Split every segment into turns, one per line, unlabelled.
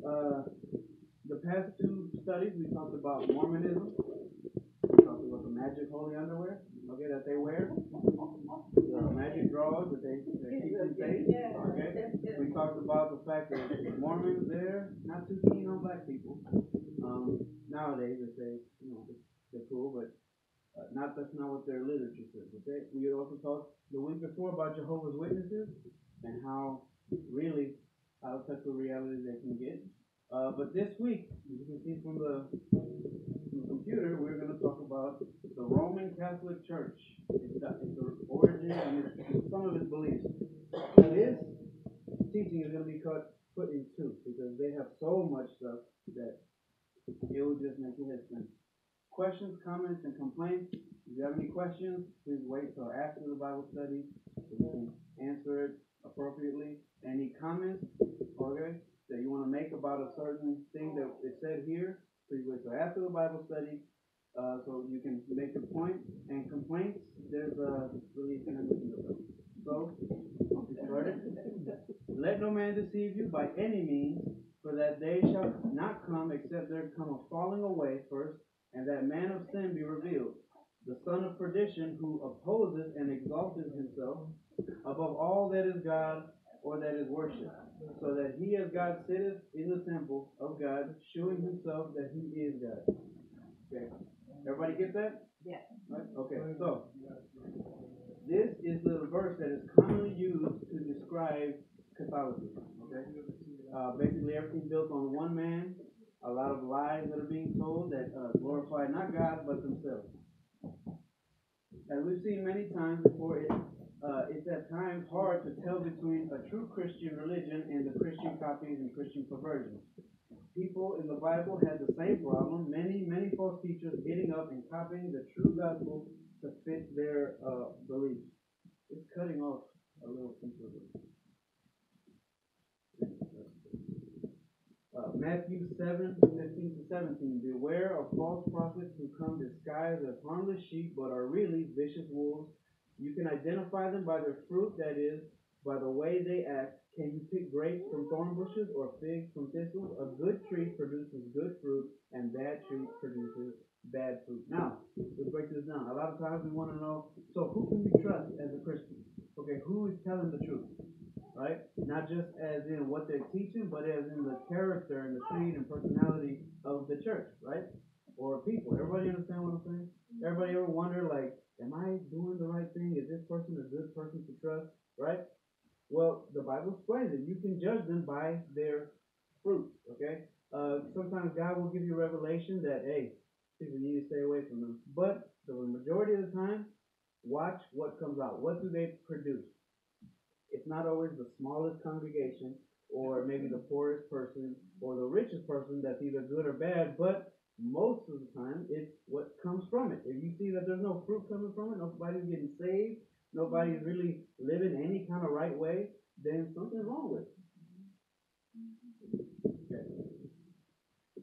The past two studies, we talked about Mormonism. We talked about the magic holy underwear, okay, that they wear. The magic drawers that they keep in safe. Okay. We talked about the fact that Mormons, they're not too keen on black people. Nowadays, they say, they're cool, but that's not what their literature says. Okay. We also talked the week before about Jehovah's Witnesses and how really out of touch with reality they can get. But this week, as you can see from the computer, we're going to talk about the Roman Catholic Church. It's the origin and some of its beliefs. This teaching is going to be put in two because they have so much stuff that it will just make your head spin. Questions, comments, and complaints. If you have any questions, please wait till after the Bible study so we can answer it appropriately. Any comments, okay, that you want to make about a certain thing that is said here, please wait till after the Bible study so you can make your point. And complaints, there's really a thing of them. So, I'll get started. Let no man deceive you by any means, for that day shall not come except there come a falling away first, and that man of sin be revealed, the son of perdition, who opposes and exalteth himself above all that is God or that is worshipped, so that he as God sitteth in the temple of God, shewing himself that he is God. Okay. Everybody get that?
Yeah.
Right? Okay, so this is the verse that is commonly used to describe Catholicism. Okay? Basically everything built on one man, a lot of lies that are being told that glorify not God but themselves. As we've seen many times before, it's at times hard to tell between a true Christian religion and the Christian copies and Christian perversions. People in the Bible had the same problem. Many false teachers getting up and copying the true gospel to fit their beliefs. It's cutting off a little piece of it. Matthew 7:15-17. Beware of false prophets who come disguised as harmless sheep but are really vicious wolves. You can identify them by their fruit, that is, by the way they act. Can you pick grapes from thorn bushes or figs from thistles? A good tree produces good fruit, and bad tree produces bad fruit. Now, let's break this down. A lot of times we want to know, so who can we trust as a Christian? Okay, who is telling the truth? Right? Not just as in what they're teaching, but as in the character and the creed and personality of the church, right? Or people. Everybody understand what I'm saying? Everybody ever wonder, like, am I doing the right thing? Is this person a good person to trust? Right? Well, the Bible explains it. You can judge them by their fruit, okay? Sometimes God will give you revelation that, hey, people need to stay away from them. But the majority of the time, watch what comes out. What do they produce? It's not always the smallest congregation or maybe the poorest person or the richest person that's either good or bad, but most of the time it's what comes from it. If you see that there's no fruit coming from it, nobody's getting saved, nobody's really living any kind of right way, then something's wrong with it. Okay.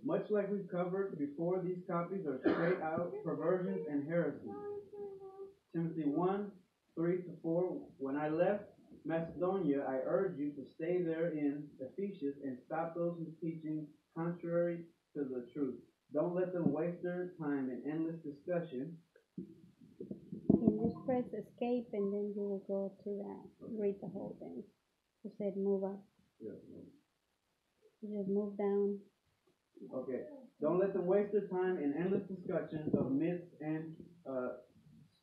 Much like we've covered before, these copies are straight out perversions and heresies. Timothy 1:3-4. When I left Macedonia, I urge you to stay there in Ephesus and stop those who teaching contrary to the truth. Don't let them waste their time in endless discussion.
You just press escape and then you will go to that. Read the whole thing. You said move up.
Yes.
You just move down.
Okay. Don't let them waste their time in endless discussions of myths and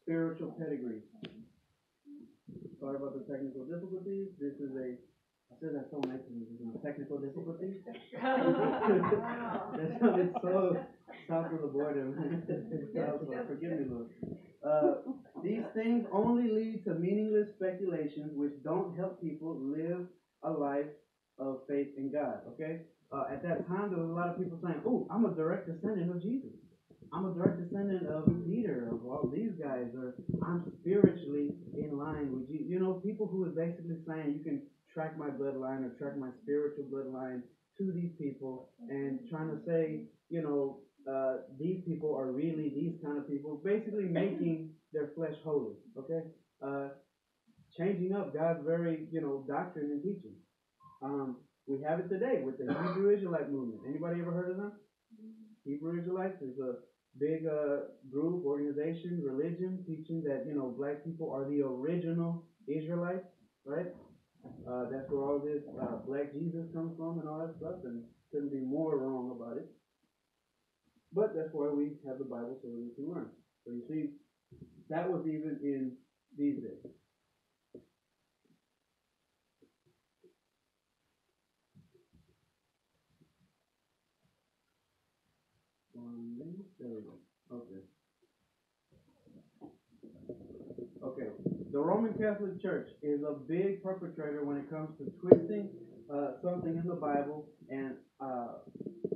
spiritual pedigrees. Sorry about the technical difficulties. This is I said that so nicely, technical difficulties. That sounded so south of the border, man. Forgive me, Lord. These things only lead to meaningless speculations which don't help people live a life of faith in God, okay? At that time, there was a lot of people saying, oh, I'm a direct descendant of Jesus. I'm a direct descendant of Peter, of all these guys, or I'm spiritually in line with Jesus. You know, people who are basically saying you can track my bloodline or track my spiritual bloodline to these people and trying to say, you know, these people are really these kind of people, basically making their flesh holy, okay? Changing up God's very, doctrine and teaching. We have it today with the Hebrew Israelite movement. Anybody ever heard of them? Hebrew Israelites is a big group, organization, religion teaching that, black people are the original Israelites, right? That's where all this black Jesus comes from and all that stuff, and couldn't be more wrong about it. But that's why we have the Bible so we can learn. So you see, that was even in these days. There we go. Okay. Okay. The Roman Catholic Church is a big perpetrator when it comes to twisting something in the Bible and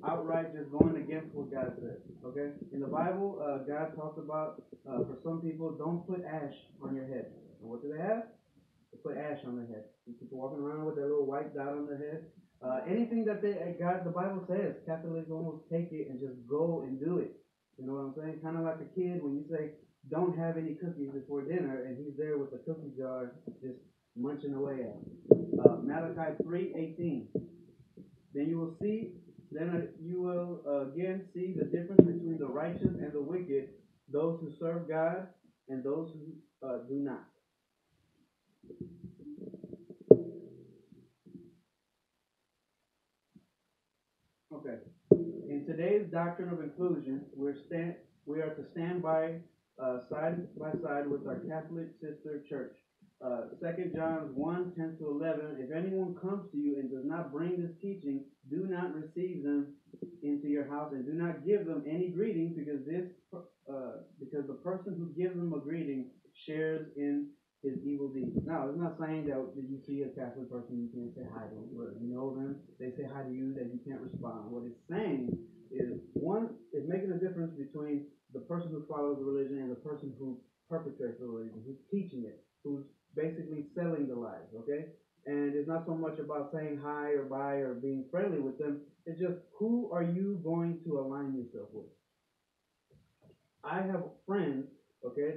outright just going against what God says. Okay? In the Bible, God talks about, for some people, don't put ash on your head. And what do they have? They put ash on their head. You people walking around with that little white dot on their head. Anything that the Bible says, Catholics almost take it and just go and do it. You know what I'm saying? Kind of like a kid when you say, don't have any cookies before dinner, and he's there with the cookie jar just munching away at it. Malachi 3:18. Then you will again see the difference between the righteous and the wicked, those who serve God and those who do not. Okay. In today's doctrine of inclusion, we are to stand side by side with our Catholic sister church. 2 John 1:10-11. If anyone comes to you and does not bring this teaching, do not receive them into your house and do not give them any greeting, because the person who gives them a greeting shares in his evil deeds. Now, it's not saying that if you see a Catholic person, you can't say hi to them. Or you know them, they say hi to you, that you can't respond. What it's saying is, one, is making a difference between the person who follows the religion and the person who perpetrates the religion, who's teaching it, who's basically selling the lies, okay? And it's not so much about saying hi or bye or being friendly with them. It's just, who are you going to align yourself with? I have friends, okay,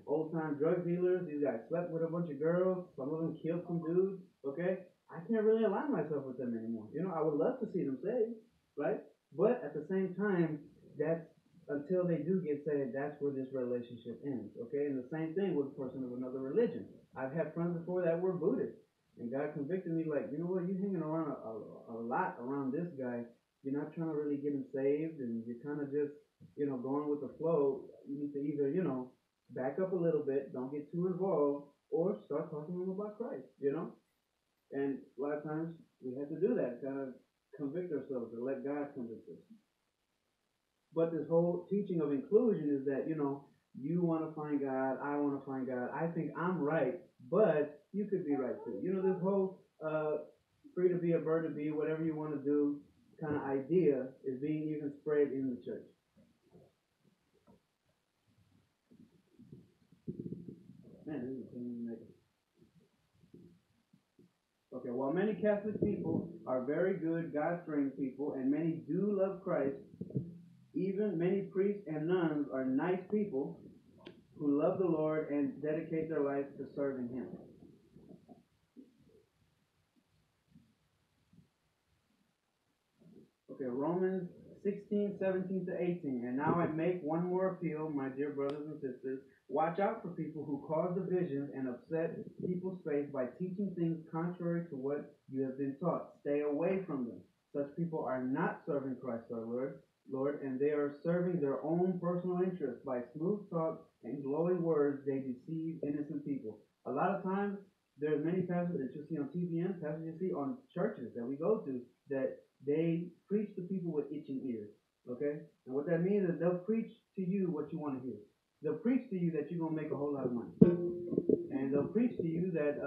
old time drug dealers. These guys slept with a bunch of girls. Some of them killed some dudes, okay? I can't really align myself with them anymore. I would love to see them saved, right? But at the same time, that's until they do get saved, that's where this relationship ends, okay? And the same thing with a person of another religion. I've had friends before that were Buddhist, and God convicted me, like, you know what, you're hanging around a lot around this guy. You're not trying to really get him saved, and you're kind of just, going with the flow. You need to either, back up a little bit, don't get too involved, or start talking to him about Christ, And a lot of times we have to do that, kind of convict ourselves or let God convict us. But this whole teaching of inclusion is that, you want to find God, I want to find God. I think I'm right, but you could be right too. This whole free to be a bird to be, whatever you want to do kind of idea is being even spread in the church. Okay, while many Catholic people are very good, God-fearing people, and many do love Christ, even many priests and nuns are nice people who love the Lord and dedicate their lives to serving Him. Okay, Romans 16:17-18. And now I make one more appeal, my dear brothers and sisters. Watch out for people who cause divisions and upset people's faith by teaching things contrary to what you have been taught. Stay away from them. Such people are not serving Christ our Lord, and they are serving their own personal interests. By smooth talk and glowing words, they deceive innocent people. A lot of times, there's many pastors that you see on TVN, pastors you see on churches that we go to, that they preach to people with itching ears, okay? And what that means is they'll preach to you what you want to hear. They'll preach to you that you're going to make a whole lot of money. And they'll preach to you that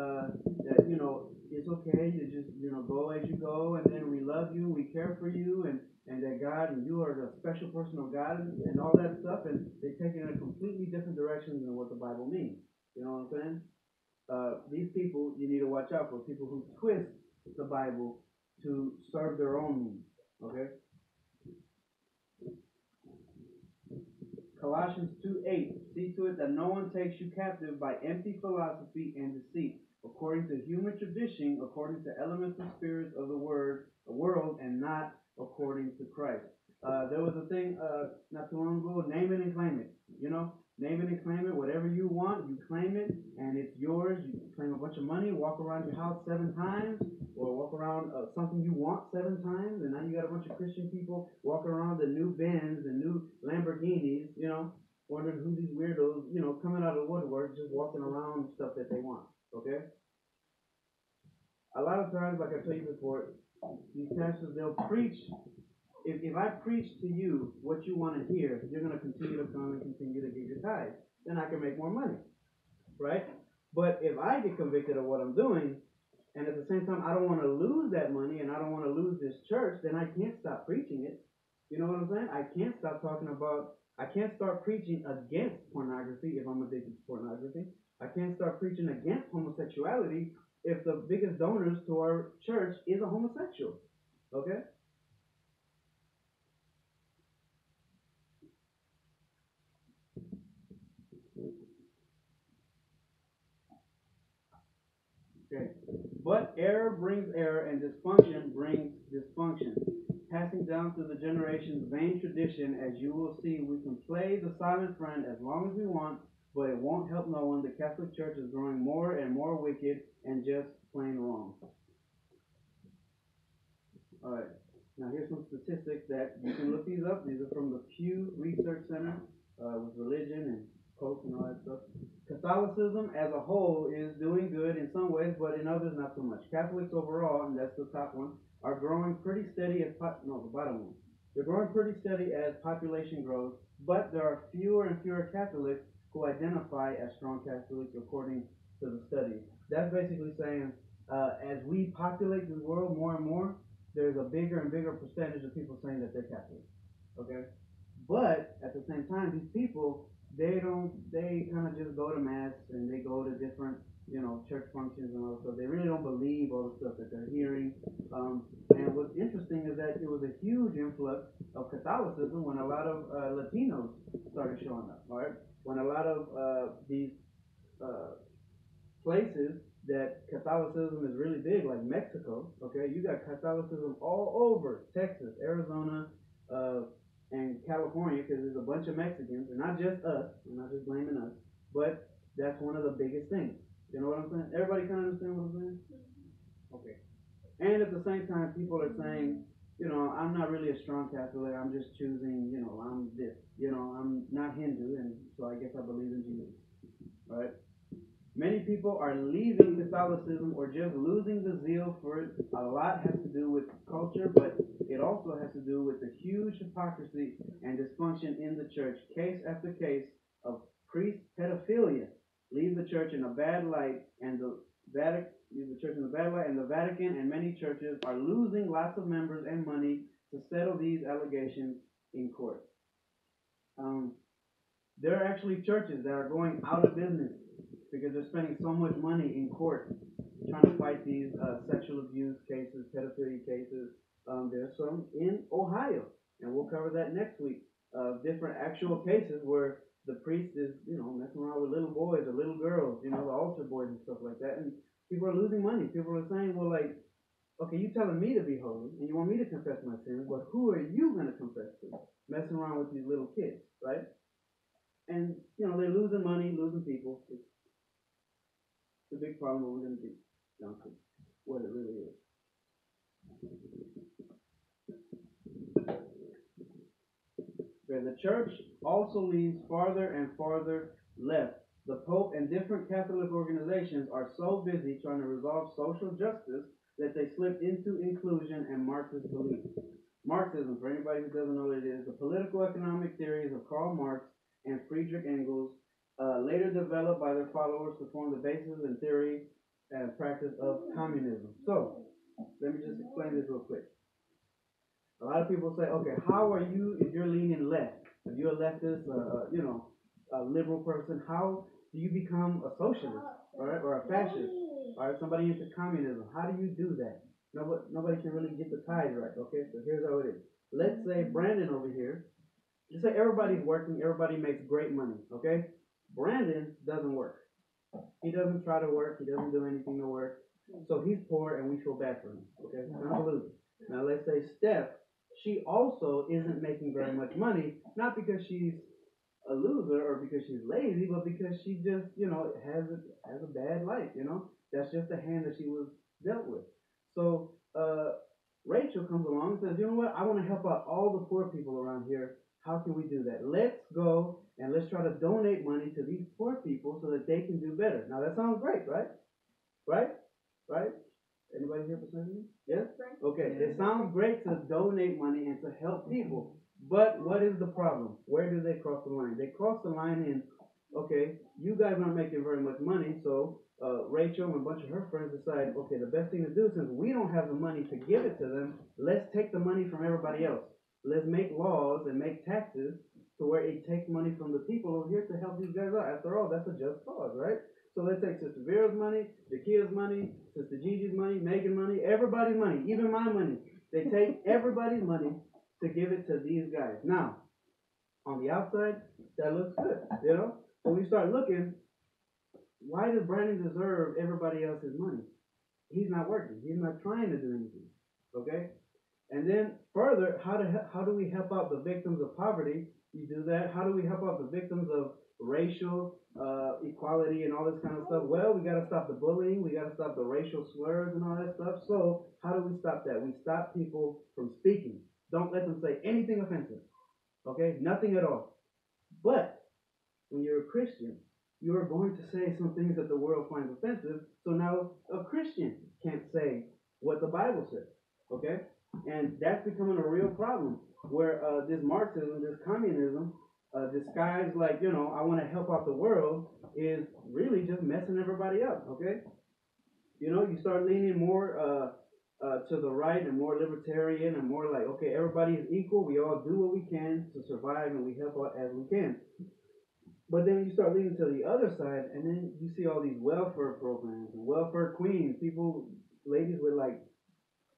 it's okay to just, go as you go, and then we love you, we care for you, and that God and you are the special person of God and all that stuff, and they take it in a completely different direction than what the Bible means. You know what I'm saying? These people you need to watch out for, people who twist the Bible to serve their own needs. Okay? Colossians 2:8. See to it that no one takes you captive by empty philosophy and deceit, according to human tradition, according to elemental spirits of the world, and not according to Christ. There was a thing not too long ago, name it and claim it. You know, name it and claim it. Whatever you want, you claim it, and it's yours. You claim a bunch of money, walk around your house 7 times, or walk around something you want 7 times, and now you got a bunch of Christian people walking around the new Benz and new Lamborghinis, you know, wondering who these weirdos, you know, coming out of the woodwork, just walking around stuff that they want. Okay? A lot of times, like I told you before, these pastors, they'll preach. If I preach to you what you want to hear, you're going to continue to come and continue to give your tithe. Then I can make more money, right? But if I get convicted of what I'm doing, and at the same time I don't want to lose that money and I don't want to lose this church, then I can't stop preaching it. You know what I'm saying? I can't stop talking about, I can't start preaching against pornography if I'm addicted to pornography. I can't start preaching against homosexuality if the biggest donors to our church is a homosexual. Okay? Okay. But error brings error, and dysfunction brings dysfunction. Passing down through the generations, vain tradition, as you will see, we can play the silent friend as long as we want, but it won't help no one. The Catholic Church is growing more and more wicked and just plain wrong. All right. Now here's some statistics that you can look these up. These are from the Pew Research Center with religion and popes and all that stuff. Catholicism as a whole is doing good in some ways, but in others not so much. Catholics overall, and that's the top one, are growing pretty steady as the bottom one. They're growing pretty steady as population grows, but there are fewer and fewer Catholics who identify as strong Catholics according to the study. That's basically saying as we populate the world more and more, there's a bigger and bigger percentage of people saying that they're Catholic. Okay? But at the same time, these people, they kind of just go to mass and they go to different, you know, church functions and all that stuff. They really don't believe all the stuff that they're hearing. And what's interesting is that it was a huge influx of Catholicism when a lot of Latinos started showing up. All right? When a lot of these places that Catholicism is really big, like Mexico, okay, you got Catholicism all over Texas, Arizona, and California, because there's a bunch of Mexicans, and not just us, I'm not just blaming us, but that's one of the biggest things. You know what I'm saying? Everybody kind of understand what I'm saying? Okay. And at the same time, people are saying, you know, I'm not really a strong Catholic, I'm just choosing, you know, I'm this, you know, I'm not Hindu, and so I guess I believe in Jesus. All right? Many people are leaving Catholicism or just losing the zeal for it. A lot has to do with culture, but it also has to do with the huge hypocrisy and dysfunction in the church. Case after case of priest pedophilia leave the church in a bad light, and the Vatican and many churches are losing lots of members and money to settle these allegations in court. There are actually churches that are going out of business because they're spending so much money in court trying to fight these sexual abuse cases, pedophilia cases. There's some in Ohio, and we'll cover that next week. Different actual cases where the priest is, you know, messing around with little boys or little girls, you know, the altar boys and stuff like that. And people are losing money. People are saying, well, like, okay, you telling me to be holy, and you want me to confess my sins, but who are you going to confess to? Messing around with these little kids, right? And, you know, they're losing money, losing people. It's a big problem, but we're going to be down to what it really is. Okay, the church also leans farther and farther left. The Pope and different Catholic organizations are so busy trying to resolve social justice that they slip into inclusion and Marxist beliefs. Marxism, for anybody who doesn't know what it is, the political economic theories of Karl Marx and Friedrich Engels, later developed by their followers to form the basis and theory and practice of communism. So, let me just explain this real quick. A lot of people say, okay, how are you, if you're leaning left, if you're a leftist, you know, a liberal person, how do you become a socialist, all right, or a fascist, all right, somebody into communism? How do you do that? Nobody can really get the tide right, okay? So here's how it is. Let's say Brandon over here, just say everybody's working, everybody makes great money, okay? Brandon doesn't work. He doesn't try to work. He doesn't do anything to work. So he's poor, and we feel bad for him. Okay, kind of a loser. Now let's say Steph. She also isn't making very much money, not because she's a loser or because she's lazy, but because she just, has a bad life. That's just the hand that she was dealt with. So Rachel comes along and says, you know what? I want to help out all the poor people around here. How can we do that? Let's go and let's try to donate money to these poor people so that they can do better. Now that sounds great, right? Right? Right? Anybody here for something? Yes? Okay. It sounds great to donate money and to help people. But what is the problem? Where do they cross the line? They cross the line in, okay, you guys aren't making very much money, so Rachel and a bunch of her friends decide, okay, the best thing to do, since we don't have the money to give it to them, let's take the money from everybody else. Let's make laws and make taxes to where it takes money from the people over here to help these guys out. After all, that's a just cause, right? So let's take Sister Vera's money, Jakia's money, Sister Gigi's money, Megan's money, everybody's money, even my money. They take everybody's money to give it to these guys. Now, on the outside, that looks good, So we start looking, why does Brandon deserve everybody else's money? He's not working. He's not trying to do anything, okay? And then further, how do we help out the victims of poverty? You do that. How do we help out the victims of racial equality and all this kind of stuff? Well, we got to stop the bullying. We got to stop the racial slurs and all that stuff. So how do we stop that? We stop people from speaking. Don't let them say anything offensive, okay? Nothing at all. But when you're a Christian, you are going to say some things that the world finds offensive. So now a Christian can't say what the Bible says, okay? And that's becoming a real problem where this Marxism, this communism, disguised like, I want to help out the world, is really just messing everybody up, okay? You start leaning more to the right and more libertarian and more like, okay, everybody is equal. We all do what we can to survive and we help out as we can. But then you start leaning to the other side, and then you see all these welfare programs and welfare queens, ladies with like,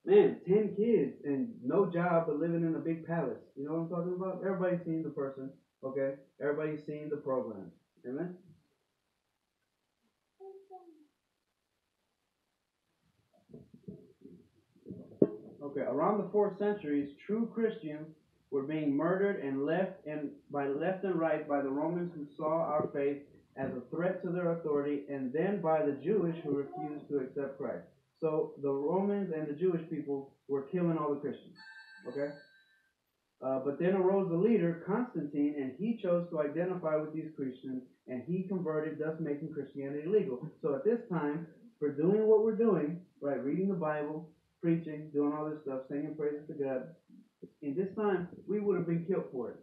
10 kids and no job but living in a big palace. You know what I'm talking about? Everybody's seen the person, okay? Everybody's seen the program. Amen? Okay, around the 4th centuries, true Christians were being murdered and left and right by the Romans who saw our faith as a threat to their authority, and then by the Jewish who refused to accept Christ. So the Romans and the Jewish people were killing all the Christians, okay? But then arose the leader, Constantine, and he chose to identify with these Christians, and he converted, thus making Christianity legal. So at this time, for doing what we're doing, right, reading the Bible, preaching, doing all this stuff, singing praises to God, in this time, we would have been killed for it.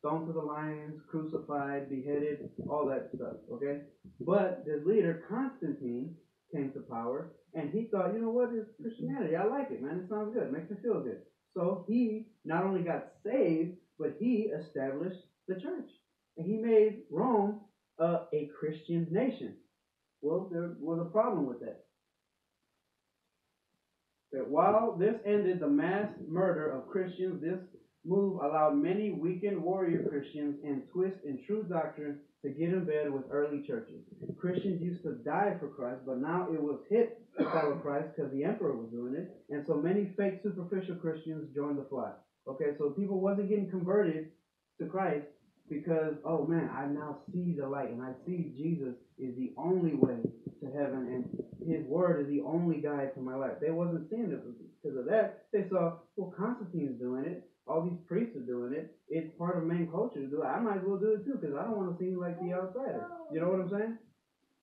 Thrown to the lions, crucified, beheaded, all that stuff, okay? But this leader, Constantine, came to power, and he thought, you know what, it's Christianity. I like it, man. It sounds good. It makes me feel good. So he not only got saved, but he established the church. And he made Rome a Christian nation. Well, there was a problem with that. That while this ended the mass murder of Christians, this move allowed many weakened warrior Christians and twists in true doctrine to get in bed with early churches. Christians used to die for Christ, but now it was hit to follow Christ because the emperor was doing it, and so many fake superficial Christians joined the flock. Okay, so people wasn't getting converted to Christ because, oh man, I now see the light, and I see Jesus is the only way to heaven, and his word is the only guide to my life. They wasn't seeing it because of that. They saw, well, Constantine's doing it. All these priests are doing it. It's part of main culture to do it. I might as well do it too because I don't want to seem like the outsider. You know what I'm saying?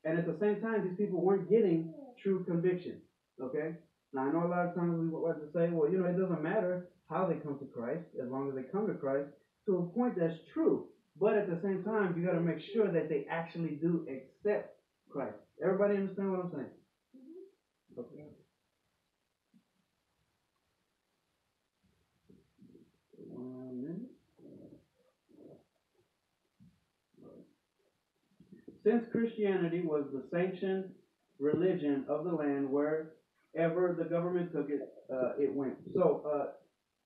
And at the same time, these people weren't getting true conviction. Okay? Now, I know a lot of times we like to say, well, it doesn't matter how they come to Christ as long as they come to Christ. To a point, that's true. But at the same time, you got to make sure that they actually do accept Christ. Everybody understand what I'm saying? Okay. Since Christianity was the sanctioned religion of the land, wherever the government took it, it went. So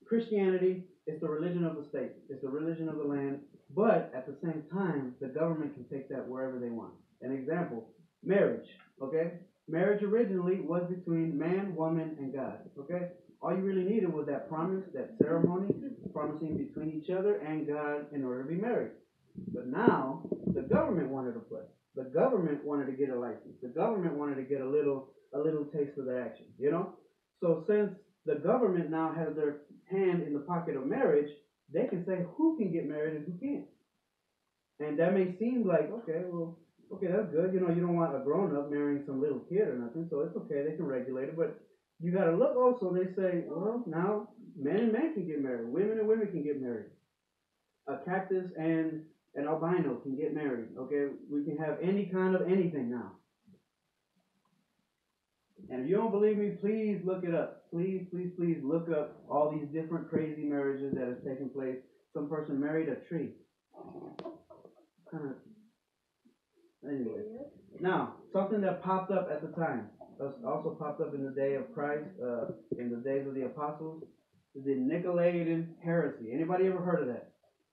Christianity is the religion of the state. It's the religion of the land. But at the same time, the government can take that wherever they want. An example, Marriage, okay? Marriage originally was between man, woman, and God, okay? All you really needed was that promise, that ceremony, promising between each other and God in order to be married. But now, the government wanted to play. The government wanted to get a license. The government wanted to get a little taste of the action, you know? So since the government now has their hand in the pocket of marriage, they can say who can get married and who can't. And that may seem like, okay, that's good. You know, you don't want a grown up marrying some little kid or nothing, so it's okay, they can regulate it. But you got to look also, they say, well, now men and men can get married, women and women can get married. A cactus and an albino can get married, okay? We can have any kind of anything now. And if you don't believe me, please look it up. Please, please, please look up all these different crazy marriages that have taken place. Some person married a tree. Kind of. Anyway. Now, something that popped up at the time, also popped up in the day of Christ, in the days of the apostles, is the Nicolaitan heresy. Anybody ever heard of that?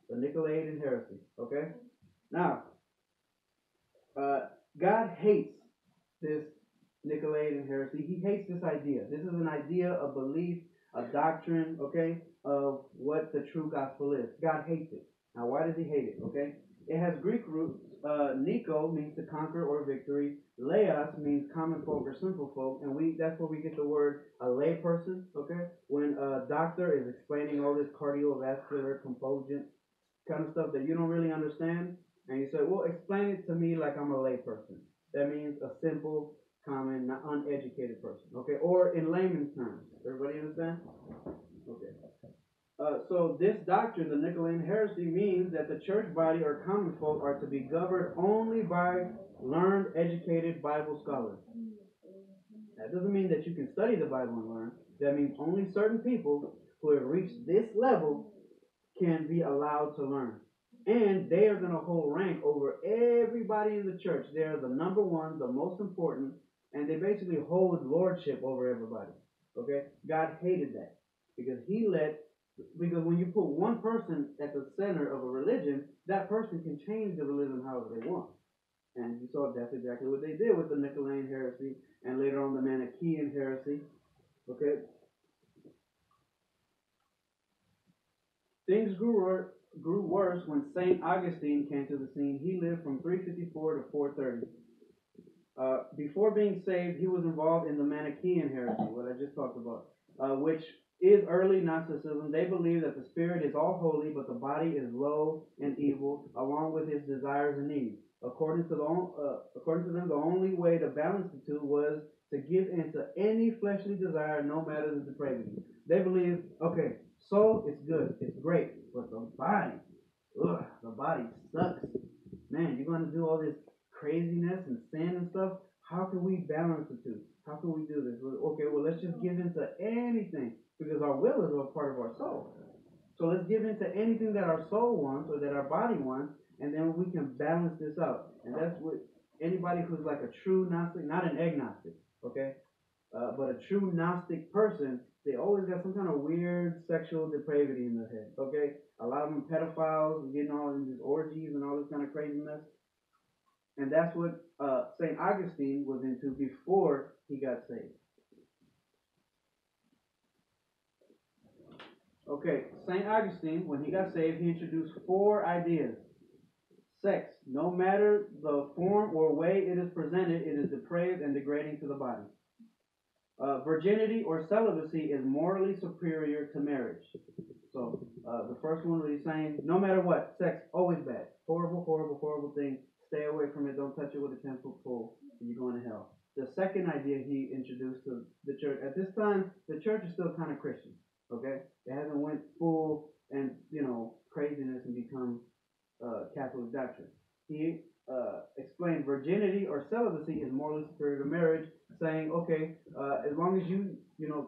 The Nicolaitan heresy. Okay? Now, God hates this Nicolaitan heresy. He hates this idea. This is an idea, a belief, a doctrine, okay, of what the true gospel is. God hates it. Now, why does he hate it? Okay? It has Greek roots. Nico means to conquer or victory. Laos means common folk or simple folk. And that's where we get the word a lay person, okay? When a doctor is explaining all this cardiovascular, composite kind of stuff that you don't really understand, and you say, well, explain it to me like I'm a lay person. That means a simple, common, not uneducated person, okay? Or in layman's terms. Everybody understand? Okay. So this doctrine, the Nicolaitan heresy, means that the church body or common folk are to be governed only by learned, educated Bible scholars. That doesn't mean that you can study the Bible and learn. That means only certain people who have reached this level can be allowed to learn. And they are going to hold rank over everybody in the church. They are the number one, the most important, and they basically hold lordship over everybody. Okay? God hated that because because when you put one person at the center of a religion, that person can change the religion however they want. And you saw that's exactly what they did with the Nicolaitan heresy and later on the Manichaean heresy. Okay? Things grew worse when St. Augustine came to the scene. He lived from 354 to 430. Before being saved, he was involved in the Manichaean heresy, what I just talked about, which is early Gnosticism. They believe that the spirit is all holy, but the body is low and evil, along with its desires and needs. According to them, the only way to balance the two was to give in to any fleshly desire, no matter the depravity. They believe, okay, soul is good, it's great, but the body sucks. Man, you're going to do all this craziness and sin and stuff. How can we balance the two? How can we do this? Okay, well, let's just give in to anything because our will is a part of our soul. So let's give in to anything that our soul wants or that our body wants, and then we can balance this out. And that's what anybody who's like a true Gnostic, not an agnostic, okay, but a true Gnostic person, they always got some kind of weird sexual depravity in their head, okay? A lot of them pedophiles, getting all in these orgies and all this kind of craziness. And that's what St. Augustine was into before he got saved. Okay, St. Augustine, when he got saved, he introduced 4 ideas. Sex, no matter the form or way it is presented, it is depraved and degrading to the body. Virginity or celibacy is morally superior to marriage. So the first one was saying, no matter what, sex, always bad. Horrible, horrible, horrible thing. Stay away from it. Don't touch it with a 10-foot pole. You're going to hell. The second idea he introduced to the church, at this time, the church is still kind of Christian. Okay? It hasn't went full and, craziness and become Catholic doctrine. He explained virginity or celibacy is morally superior to marriage, saying, okay, as long as you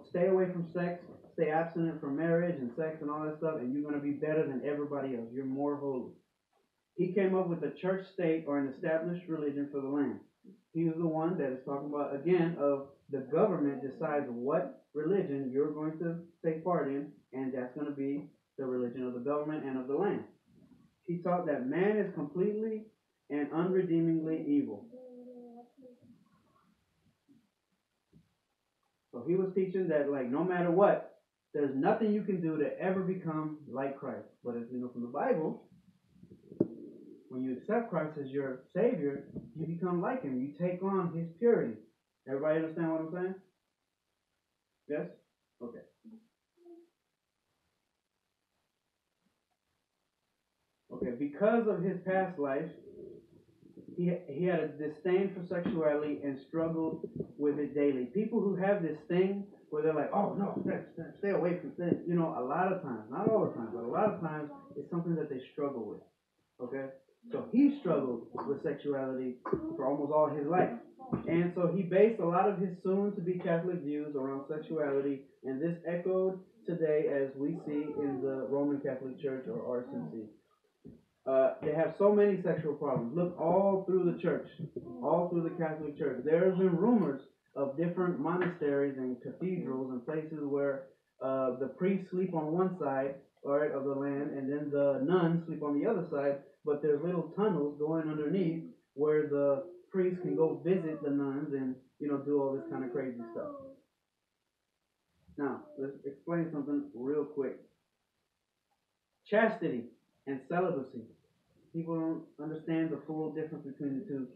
stay away from sex, stay abstinent from marriage and sex and all that stuff, and you're going to be better than everybody else. You're more holy. He came up with a church state or an established religion for the land. He was the one that is talking about, again, of the government decides what religion you're going to take part in, and that's going to be the religion of the government and of the land. He taught that man is completely and unredeemingly evil. So he was teaching that, like, no matter what, there's nothing you can do to ever become like Christ. But as we know from the Bible, when you accept Christ as your Savior, you become like Him. You take on His purity. Everybody understand what I'm saying? Yes? Okay. Okay, because of his past life, he had a disdain for sexuality and struggled with it daily. People who have this thing where they're like, oh no, stay away from things. You know, a lot of times, not all the time, but a lot of times, it's something that they struggle with. Okay? So he struggled with sexuality for almost all his life. And so he based a lot of his soon-to-be Catholic views around sexuality, and this echoed today as we see in the Roman Catholic Church, or RCC. They have so many sexual problems. Look all through the church, all through the Catholic Church. There's been rumors of different monasteries and cathedrals and places where the priests sleep on one side, all right, of the land, and then the nuns sleep on the other side. But there's little tunnels going underneath where the priests can go visit the nuns and, you know, do all this kind of crazy stuff. Now, let's explain something real quick. Chastity and celibacy. People don't understand the full difference between the two.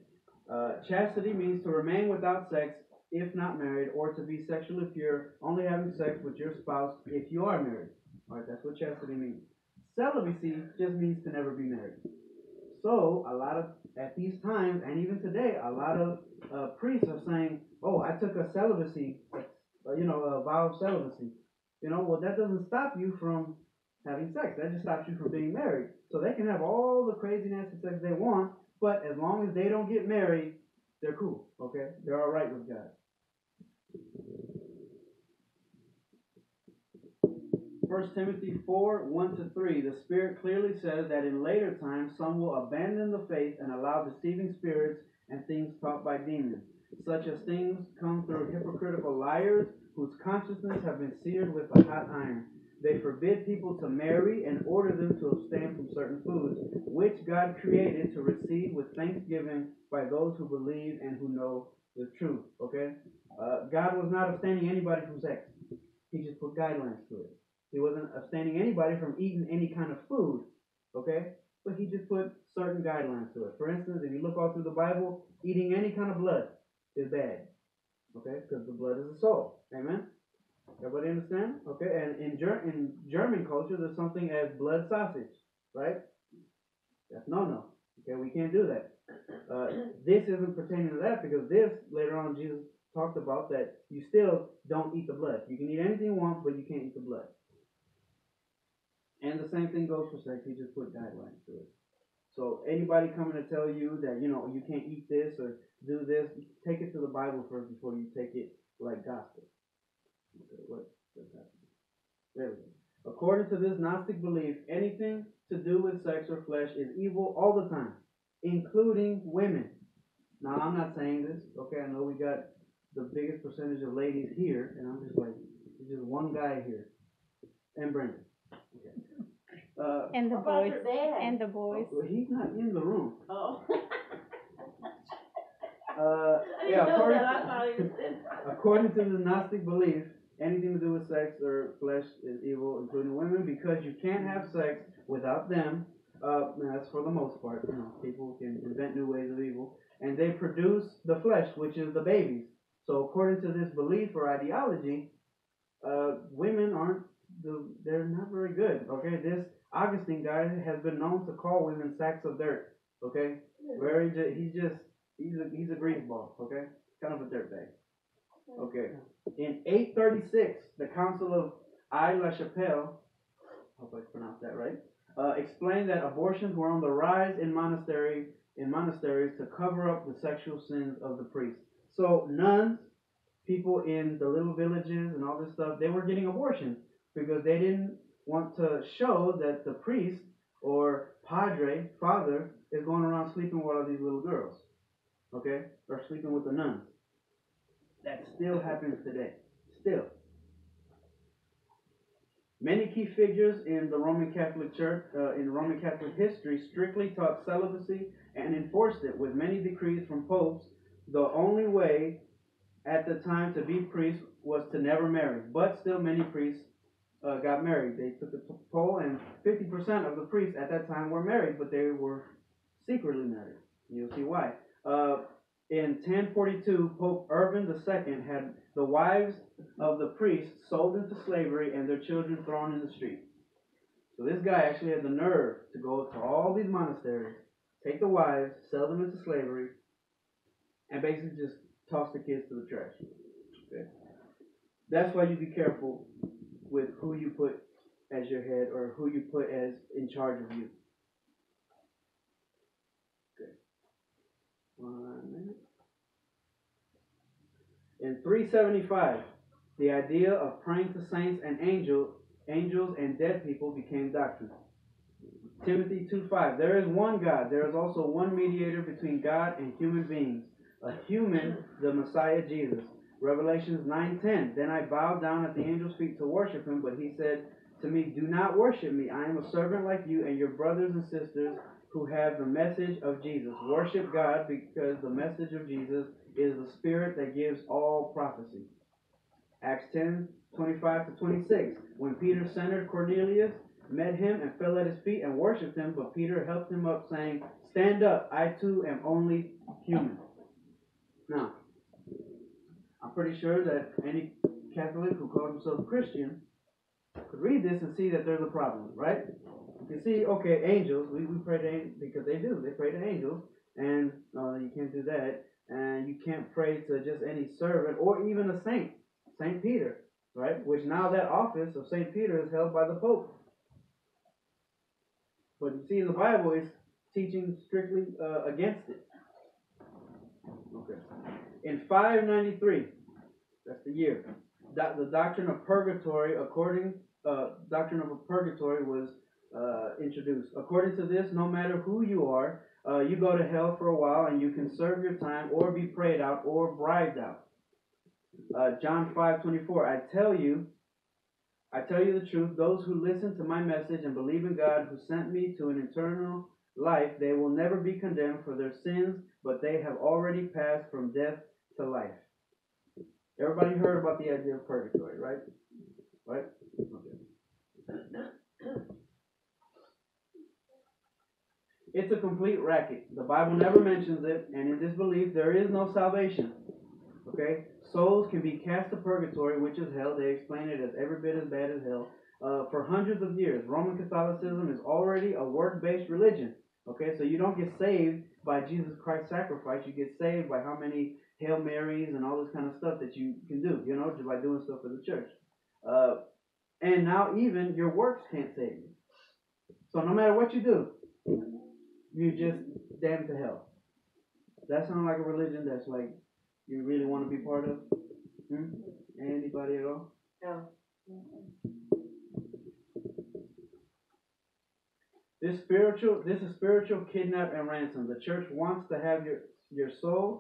Chastity means to remain without sex if not married, or to be sexually pure, only having sex with your spouse if you are married. All right, that's what chastity means. Celibacy just means to never be married. So, at these times, and even today, a lot of priests are saying, oh, I took a celibacy, a vow of celibacy. You know, well, that doesn't stop you from having sex. That just stops you from being married. So they can have all the crazy nasty sex they want, but as long as they don't get married, they're cool, okay? They're all right with God. 1 Timothy 4:1-3, the Spirit clearly says that in later times some will abandon the faith and allow deceiving spirits and things taught by demons. Such as things come through hypocritical liars whose consciences have been seared with a hot iron. They forbid people to marry and order them to abstain from certain foods, which God created to receive with thanksgiving by those who believe and who know the truth. Okay? God was not abstaining anybody from sex. He just put guidelines to it. He wasn't abstaining anybody from eating any kind of food. Okay? But he just put certain guidelines to it. For instance, if you look all through the Bible, eating any kind of blood is bad. Okay? Because the blood is a soul. Amen? Everybody understand? Okay, and in German culture, there's something as blood sausage, right? That's no. Okay, we can't do that. This isn't pertaining to that, because this, later on, Jesus talked about that you still don't eat the blood. You can eat anything you want, but you can't eat the blood. And the same thing goes for sex. He just put guidelines to it. So anybody coming to tell you that, you know, you can't eat this or do this, take it to the Bible first before you take it like gospel. Okay, what's happening? There we go. According to this Gnostic belief, anything to do with sex or flesh is evil all the time, including women. Now, I'm not saying this, okay? I know we got the biggest percentage of ladies here, and I'm just like, there's just one guy here, and Brendan. Okay.
And the boys. And the boys.
Well, he's not in the room.
Oh.
According to the Gnostic belief, anything to do with sex or flesh is evil, including women, because you can't have sex without them. That's for the most part. You know, people can invent new ways of evil, and they produce the flesh, which is the babies. So, according to this belief or ideology, women they're not very good. Okay, this Augustine guy has been known to call women sacks of dirt. Okay, he's a greaseball. Okay, kind of a dirtbag. Okay. In 836, the Council of Aix-la-Chapelle, I hope I pronounced that right, explained that abortions were on the rise in monasteries to cover up the sexual sins of the priests. So nuns, people in the little villages and all this stuff, they were getting abortions because they didn't want to show that the priest or father, is going around sleeping with all these little girls. Okay? Or sleeping with the nuns. That still happens today. Still. Many key figures in the Roman Catholic Church, in Roman Catholic history, strictly taught celibacy and enforced it with many decrees from popes. The only way at the time to be priests was to never marry, but still many priests got married. They took a poll, and 50% of the priests at that time were married, but they were secretly married. You'll see why. In 1042, Pope Urban II had the wives of the priests sold into slavery and their children thrown in the street. So this guy actually had the nerve to go to all these monasteries, take the wives, sell them into slavery, and basically just toss the kids to the trash. Okay? That's why you be careful with who you put as your head or who you put as in charge of you. Okay. 1 minute. In 375, the idea of praying to saints and angels and dead people became doctrine. Timothy 2:5, there is one God, there is also one mediator between God and human beings, a human, the Messiah Jesus. Revelations 9:10, then I bowed down at the angel's feet to worship him, but he said to me, do not worship me. I am a servant like you and your brothers and sisters who have the message of Jesus. Worship God because the message of Jesus is the spirit that gives all prophecy. Acts 10:25-26, when Peter centered Cornelius, met him and fell at his feet and worshipped him, but Peter helped him up, saying, stand up, I too am only human. Now, I'm pretty sure that any Catholic who calls himself Christian could read this and see that there's a problem, right? You can see, okay, angels, we pray to angels, because they pray to angels, and you can't do that, and you can't pray to just any servant or even a saint, Saint Peter, right? Which now that office of Saint Peter is held by the Pope. But you see in the Bible, it's teaching strictly against it. Okay. In 593, that's the year, the doctrine of purgatory, doctrine of purgatory was introduced. According to this, no matter who you are, you go to hell for a while, and you can serve your time, or be prayed out, or bribed out. John 5:24, I tell you the truth, those who listen to my message and believe in God who sent me to an eternal life, they will never be condemned for their sins, but they have already passed from death to life. Everybody heard about the idea of purgatory, right? Right? Okay. It's a complete racket. The Bible never mentions it, and in this belief, there is no salvation. Okay? Souls can be cast to purgatory, which is hell. They explain it as every bit as bad as hell. For hundreds of years, Roman Catholicism is already a work-based religion. Okay? So you don't get saved by Jesus Christ's sacrifice. You get saved by how many Hail Marys and all this kind of stuff that you can do, just by doing stuff for the church. And now even your works can't save you. So no matter what you do, you just damned to hell. That sounds like a religion that's like you really want to be part of? Anybody at all?
No.
This is spiritual kidnap and ransom. The church wants to have your soul